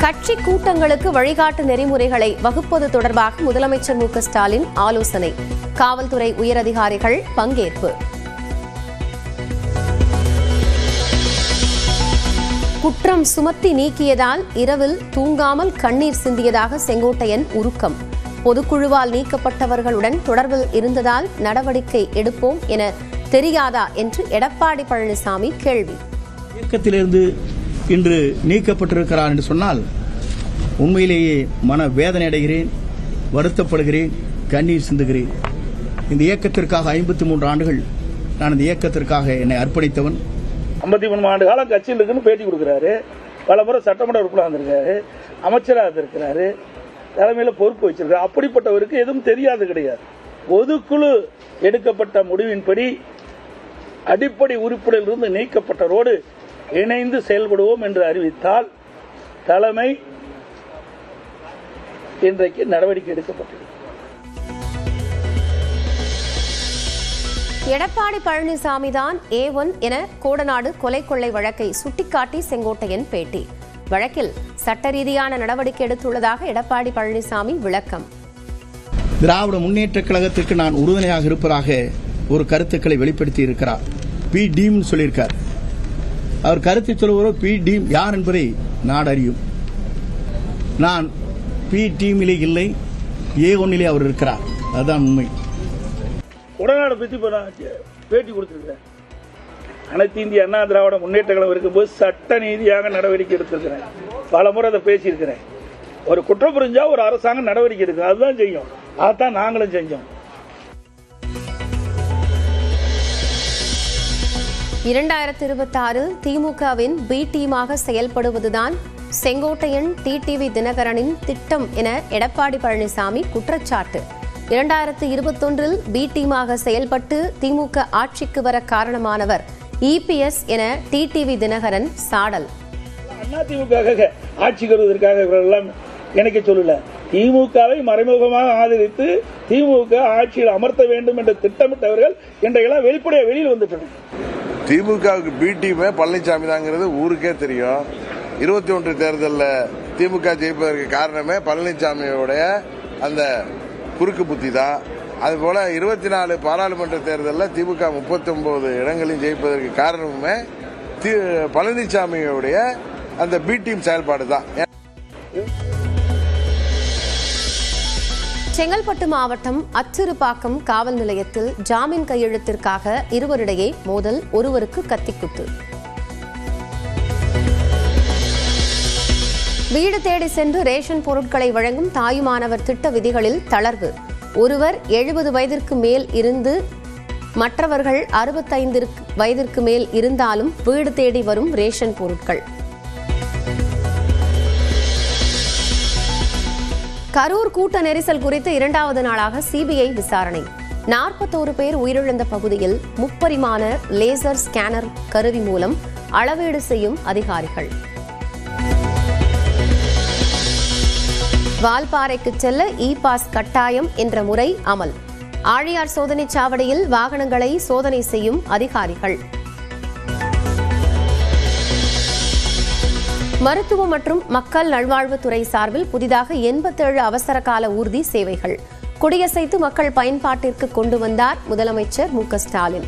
கட்சி கூட்டங்களுக்கு வழிகாட்டு நெறிமுறைகளை வகுப்பது தொடர்பாக முதலமைச்சர் மு க ஸ்டாலின் ஆலோசனை. காவல்துறை உயரதிகாரிகள் பங்கேற்பு. குற்றம் சுமத்தி நீக்கியதால் இரவில் தூங்காமல் கண்ணீர் சிந்தியதாக செங்கோட்டையன் உருக்கம். பொதுக்குழுவால் நீக்கப்பட்டவர்களுடன் தொடர்பில் இருந்ததால் நடவடிக்கை எடுப்போம் என தெரியாதா என்று எடப்பாடி பழனிசாமி கேள்வி. இயக்கத்திலிருந்து இன்று நீக்கப்பட்டிருக்கிறார் என்று சொன்னால் உண்மையிலேயே மன வேதனை அடைகிறேன், வருத்தப்படுகிறேன், கண்ணீர் சிந்துகிறேன். இந்த இயக்கத்திற்காக 53 ஆண்டுகள் நான் இந்த இயக்கத்திற்காக என்னை அர்ப்பணித்தவன். 53 ஆண்டு காலம் கட்சியில் இருக்குன்னு பேட்டி கொடுக்கிறாரு. பல முறை சட்டமன்ற உறுப்பினர் வந்திருக்காரு, அமைச்சராக இருந்திருக்கிறாரு, தலைமையில் பொறுப்பு வச்சிருக்காரு. அப்படிப்பட்டவருக்கு எதுவும் தெரியாது கிடையாது. பொதுக்குழு எடுக்கப்பட்ட முடிவின்படி அடிப்படை உறுப்பினரிலிருந்து நீக்கப்பட்டவரோடு இணைந்து செயல்படுவோம் என்று அறிவித்தால் தலைமை இன்றைக்கு நடவடிக்கை எடுக்கப்பட்டது. எடப்பாடி பழனிசாமி தான் A1 என கோடநாடு கொலை கொள்ளை வழக்கை சுட்டிக்காட்டி செங்கோட்டையன் பேட்டி. வழக்கில் சட்ட ரீதியான நடவடிக்கை எடுத்துள்ளதாக எடப்பாடி பழனிசாமி விளக்கம். திராவிட முன்னேற்ற கழகத்திற்கு நான் உறுதுணையாக இருப்பதாக ஒரு கருத்துக்களை வெளிப்படுத்தி இருக்கிறார். பி டீம் சொல்லியிருக்கார். அவர் கருத்து சொல்லுவரோ பி டீம் யார் என்பதை நாடு அறியும். நான் பி டீமிலே இல்லை, A1 அவர் இருக்கிறார். அதுதான் உண்மை. உடனாடு பற்றி பேட்டி கொடுத்திருக்கிறேன். அனைத்து இந்திய அண்ணா திராவிட முன்னேற்ற கழகம் இருக்கும்போது சட்ட நீதியாக நடவடிக்கை எடுத்திருக்கிறேன். பல முறை அதை பேசியிருக்கிறேன். ஒரு குற்றம் புரிஞ்சா ஒரு அரசாங்கம் நடவடிக்கை எடுக்கும், அதுதான் செய்யும். அதான் நாங்களும் செஞ்சோம். 2026 திமுகவின் பி டீமாக செயல்படுவதுதான் செங்கோட்டையன் டிடிவி தினகரனின் திட்டம் என எடப்பாடி பழனிசாமி குற்றச்சாட்டு. 2021 பி டீமாக செயல்பட்டு திமுக ஆட்சிக்கு வர காரணமானவர் EPS என டிடிவி தினகரன் சாடல். அதிமுக ஆட்சிக்கு வருவதற்காக இவரெல்லாம் நினைக்க சொல்லல. திமுகவை மறைமுகமாக ஆதரித்து திமுக ஆட்சியில் அமர்த்த வேண்டும் என்று திட்டமிட்டவர்கள் இன்றைக்கெல்லாம் வெளிப்படையாக வெளியில் வந்துட்டாங்க. திமுகவுக்கு பி டீமே பழனிசாமி தாங்கிறது ஊருக்கே தெரியும். 21 தேர்தலில் திமுக ஜெயிப்பதற்கு காரணமே பழனிசாமியோடைய அந்த குறுக்கு புத்தி தான். அதுபோல 24 பாராளுமன்ற தேர்தலில் திமுக 39 இடங்களையும் ஜெயிப்பதற்கு காரணமே பழனிசாமியோடைய அந்த பி டீம் செயல்பாடு தான். செங்கல்பட்டு மாவட்டம் அச்சிறுபாக்கம் காவல் நிலையத்தில் ஜாமீன் கையெழுத்திற்காக இருவரிடையே மோதல், ஒருவருக்கு கத்திக்குத்து. வீடு தேடி சென்று ரேஷன் பொருட்களை வழங்கும் தாயுமானவர் திட்ட விதிகளில் தளர்வு. ஒருவர் 70 வயதிற்கு மேல் இருந்து மற்றவர்கள் 65 வயதிற்கு மேல் இருந்தாலும் வீடு தேடி வரும் ரேஷன் பொருட்கள். கரூர் கூட்ட நெரிசல் குறித்து 2வது நாளாக CBI விசாரணை. 41 பேர் உயிரிழந்த பகுதியில் முப்பரிமாண லேசர் ஸ்கேனர் கருவி மூலம் அளவீடு செய்யும் அதிகாரிகள். வால்பாறைக்கு செல்ல இ-பாஸ் கட்டாயம் என்ற முறை அமல். ஆழியார் சோதனை சாவடியில் வாகனங்களை சோதனை செய்யும் அதிகாரிகள். மருத்துவ மற்றும் மக்கள் நல்வாழ்வுத்துறை சார்பில் புதிதாக 87 அவசர கால ஊர்தி சேவைகள் கொடியசைத்து மக்கள் பயன்பாட்டிற்கு கொண்டு வந்தார் முதலமைச்சர் மு க ஸ்டாலின்.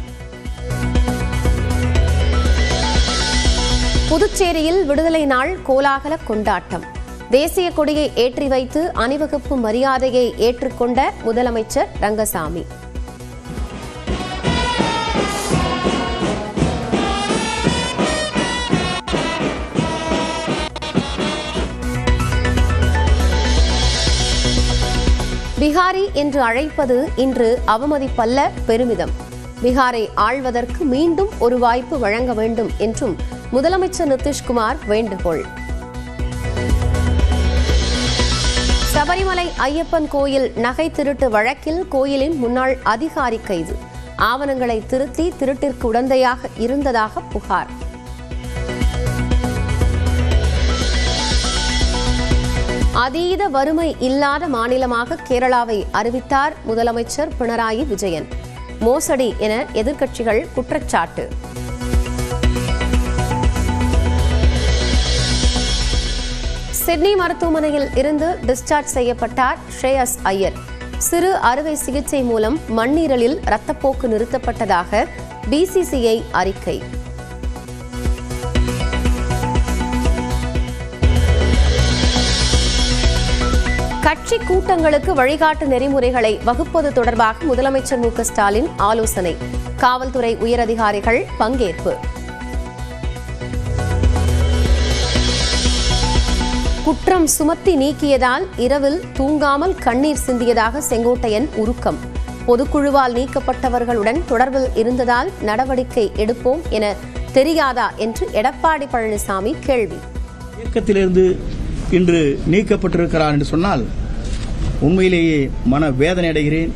புதுச்சேரியில் விடுதலை நாள் கோலாகல கொண்டாட்டம். தேசிய கொடியை ஏற்றி வைத்து அணிவகுப்பு மரியாதையை ஏற்றுக்கொண்ட முதலமைச்சர் ரங்கசாமி. பிகாரி என்று அழைப்பது இன்று அவமதிப்பல்ல, பெருமிதம். பீகாரை ஆள்வதற்கு மீண்டும் ஒரு வாய்ப்பு வழங்க வேண்டும் என்றும் முதலமைச்சர் நிதிஷ்குமார் வேண்டுகோள். சபரிமலை ஐயப்பன் கோயில் நகை திருட்டு வழக்கில் கோயிலின் முன்னாள் அதிகாரி கைது. ஆவணங்களை திருத்தி திருட்டிற்கு உடந்தையாக இருந்ததாக புகார். அதீத வறுமை இல்லாத மாநிலமாக கேரளாவை அறிவித்தார் முதலமைச்சர் பினராயி விஜயன். மோசடி என எதிர்க்கட்சிகள் குற்றச்சாட்டு. சிட்னி மருத்துவமனையில் இருந்து டிஸ்சார்ஜ் செய்யப்பட்டார் ஸ்ரேயஸ் ஐயர். சிறு அறுவை சிகிச்சை மூலம் மண்ணீரலில் இரத்தப்போக்கு நிறுத்தப்பட்டதாக பிசிசிஐ அறிக்கை. கட்சி கூட்டங்களுக்கு வழிகாட்டு நெறிமுறைகளை வகுப்பது தொடர்பாக முதலமைச்சர் மு க ஸ்டாலின் ஆலோசனை. காவல்துறை உயரதிகாரிகள் பங்கேற்பு. குற்றம் சுமத்தி நீக்கியதால் இரவில் தூங்காமல் கண்ணீர் சிந்தியதாக செங்கோட்டையன் உருக்கம். பொதுக்குழுவால் நீக்கப்பட்டவர்களுடன் தொடர்பில் இருந்ததால் நடவடிக்கை எடுப்போம் என தெரியாதா என்று எடப்பாடி பழனிசாமி கேள்வி. இயக்கத்திலிருந்து இன்று நீக்கப்பட்டிருக்கிறார் என்று சொன்னால் உண்மையிலேயே மன வேதனை அடைகிறேன்,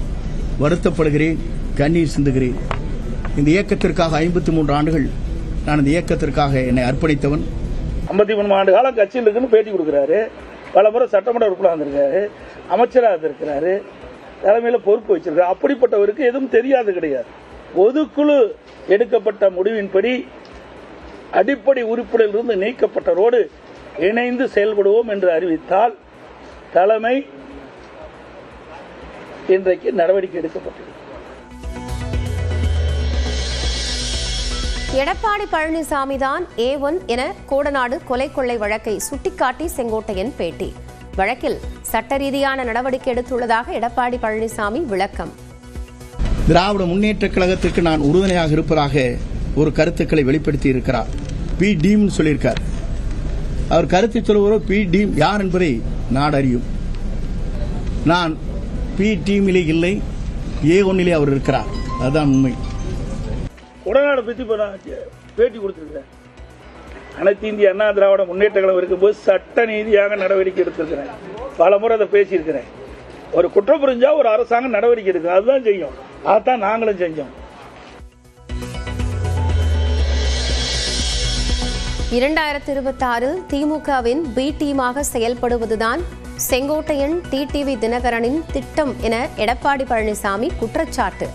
வருத்தப்படுகிறேன், கண்ணீர் சிந்துகிறேன். இந்த இயக்கத்திற்காக 53 ஆண்டுகள் நான் இந்த இயக்கத்திற்காக என்னை அர்ப்பணித்தவன். 53 ஆண்டு காலம் கட்சியில் இருக்குன்னு பேட்டி கொடுக்கிறாரு. பல முறை சட்டமன்ற உறுப்பினர் வந்திருக்காரு, அமைச்சராக இருக்கிறாரு, தலைமையில் பொறுப்பு வச்சிருக்காரு. அப்படிப்பட்டவருக்கு எதுவும் தெரியாது கிடையாது. பொதுக்குழு எடுக்கப்பட்ட முடிவின்படி அடிப்படை உறுப்பினரிலிருந்து நீக்கப்பட்டவரோடு இணைந்து செயல்படுவோம் என்று அறிவித்தால் தலைமை இன்றைக்கு நடவடிக்கை எடுக்கப்பட்டது. எடப்பாடி பழனிசாமி தான் A1 என கோடநாடு கொலை கொள்ளை வழக்கை சுட்டிக்காட்டி செங்கோட்டையன் பேட்டி. வழக்கில் சட்ட ரீதியான நடவடிக்கை எடுத்துள்ளதாக எடப்பாடி பழனிசாமி விளக்கம். திராவிட முன்னேற்ற கழகத்திற்கு நான் உறுதுணையாக இருப்பதாக ஒரு கருத்துக்களை வெளிப்படுத்தி இருக்கிறார். பி டீம் சொல்லியிருக்கார். அவர் கருத்து சொல்லுவரோ பி டீம் யார் என்பதை நாடு அறியும். நான் பி டீமிலே இல்லை, A1 அவர் இருக்கிறார். அதுதான் உண்மை. உடனாடு பற்றி பேட்டி கொடுத்திருக்கிறேன். அனைத்து இந்திய அண்ணா திராவிட முன்னேற்ற கழகம் இருக்கும்போது சட்ட நீதியாக நடவடிக்கை எடுத்திருக்கிறேன். பல முறை அதை பேசியிருக்கிறேன். ஒரு குற்றம் புரிஞ்சா ஒரு அரசாங்கம் நடவடிக்கை எடுக்கும், அதுதான் செய்யும். அதான் நாங்களும் செஞ்சோம். 2026 திமுகவின் பி டீமாக செயல்படுவதுதான் செங்கோட்டையன் டிடிவி தினகரனின் திட்டம் என எடப்பாடி பழனிசாமி குற்றச்சாட்டு.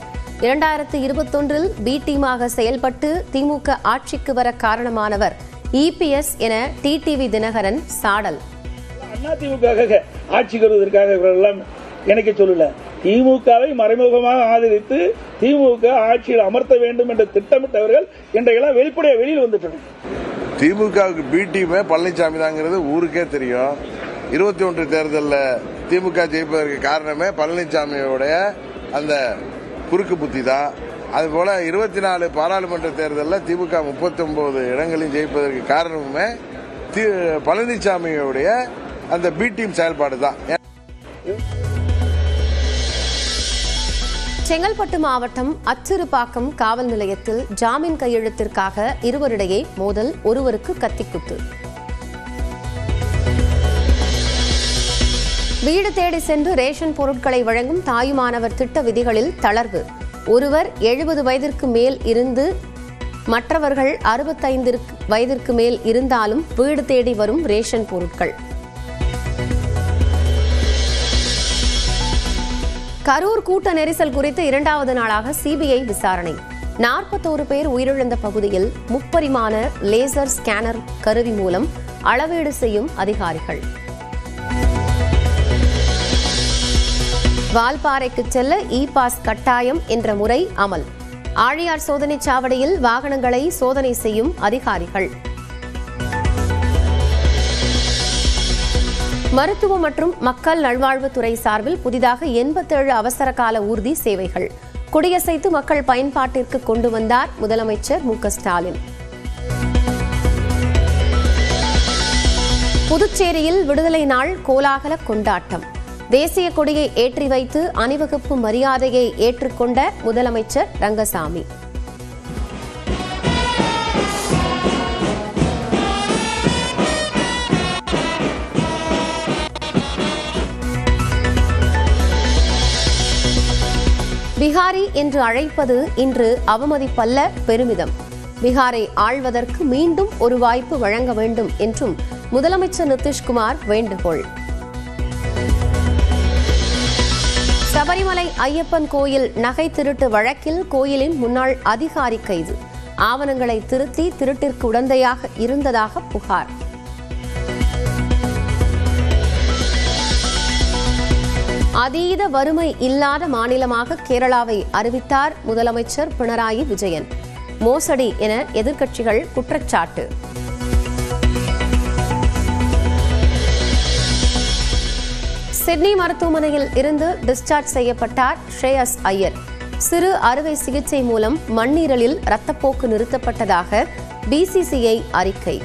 2021 பி டீமாக செயல்பட்டு திமுக ஆட்சிக்கு வர காரணமானவர் EPS என டிடிவி தினகரன் சாடல். அதிமுக ஆட்சிக்கு வருவதற்காக இவரெல்லாம் நினைக்க சொல்லல. திமுகவை மறைமுகமாக ஆதரித்து திமுக ஆட்சியில் அமர்த்த வேண்டும் என்று திட்டமிட்டவர்கள் இன்றைக்கெல்லாம் வெளிப்படையாக வெளியில் வந்துட்டனர். திமுகவுக்கு பி டீமே பழனிசாமி தாங்கிறது ஊருக்கே தெரியும். 21 தேர்தலில் திமுக ஜெயிப்பதற்கு காரணமே பழனிசாமியோடைய அந்த குறுக்கு புத்தி தான். அதுபோல 24 பாராளுமன்ற தேர்தலில் திமுக 39 இடங்களில் ஜெயிப்பதற்கு காரணமே பழனிசாமியோடைய அந்த பி டீம் செயல்பாடு தான். செங்கல்பட்டு மாவட்டம் அச்சிறுபாக்கம் காவல் நிலையத்தில் ஜாமீன் கையெழுத்திற்காக இருவரிடையே மோதல், ஒருவருக்கு கத்திக்குத்து. வீடு தேடி சென்று ரேஷன் பொருட்களை வழங்கும் தாயுமானவர் திட்ட விதிகளில் தளர்வு. ஒருவர் 70 வயதிற்கு மேல் இருந்து மற்றவர்கள் 65 வயதிற்கு மேல் இருந்தாலும் வீடு தேடி வரும் ரேஷன் பொருட்கள். கரூர் கூட்ட நெரிசல் குறித்து 2வது நாளாக சிபிஐ விசாரணை. 41 பேர் உயிரிழந்த பகுதியில் முப்பரிமாண லேசர் ஸ்கேனர் கருவி மூலம் அளவீடு செய்யும் அதிகாரிகள். வால்பாறைக்கு செல்ல இ-பாஸ் கட்டாயம் என்ற முறை அமல். ஆழியார் சோதனைச் சாவடியில் வாகனங்களை சோதனை செய்யும் அதிகாரிகள். மருத்துவ மற்றும் மக்கள் நல்வாழ்வுத்துறை சார்பில் புதிதாக 87 அவசர கால ஊர்தி சேவைகள் கொடியசைத்து மக்கள் பயன்பாட்டிற்கு கொண்டு வந்தார் முதலமைச்சர் மு க ஸ்டாலின். புதுச்சேரியில் விடுதலை நாள் கோலாகல கொண்டாட்டம். தேசிய கொடியை ஏற்றி வைத்து அணிவகுப்பு மரியாதையை ஏற்றுக்கொண்ட முதலமைச்சர் ரங்கசாமி. பிகாரி என்று அழைப்பது இன்று அவமதிப்பல்ல, பெருமிதம். பீகாரை ஆள்வதற்கு மீண்டும் ஒரு வாய்ப்பு வழங்க வேண்டும் என்றும் முதலமைச்சர் நிதிஷ்குமார் வேண்டுகோள். சபரிமலை ஐயப்பன் கோயில் நகை திருட்டு வழக்கில் கோயிலின் முன்னாள் அதிகாரி கைது. ஆவணங்களை திருத்தி திருட்டிற்கு உடந்தையாக இருந்ததாக புகார். அதீத வறுமை இல்லாத மாநிலமாக கேரளாவை அறிவித்தார் முதலமைச்சர் பினராயி விஜயன். மோசடி என எதிர்க்கட்சிகள் குற்றச்சாட்டு. சிட்னி மருத்துவமனையில் இருந்து டிஸ்சார்ஜ் செய்யப்பட்டார் ஸ்ரேயஸ் ஐயர். சிறு அறுவை சிகிச்சை மூலம் மண்ணீரலில் இரத்தப்போக்கு நிறுத்தப்பட்டதாக BCCI அறிக்கை.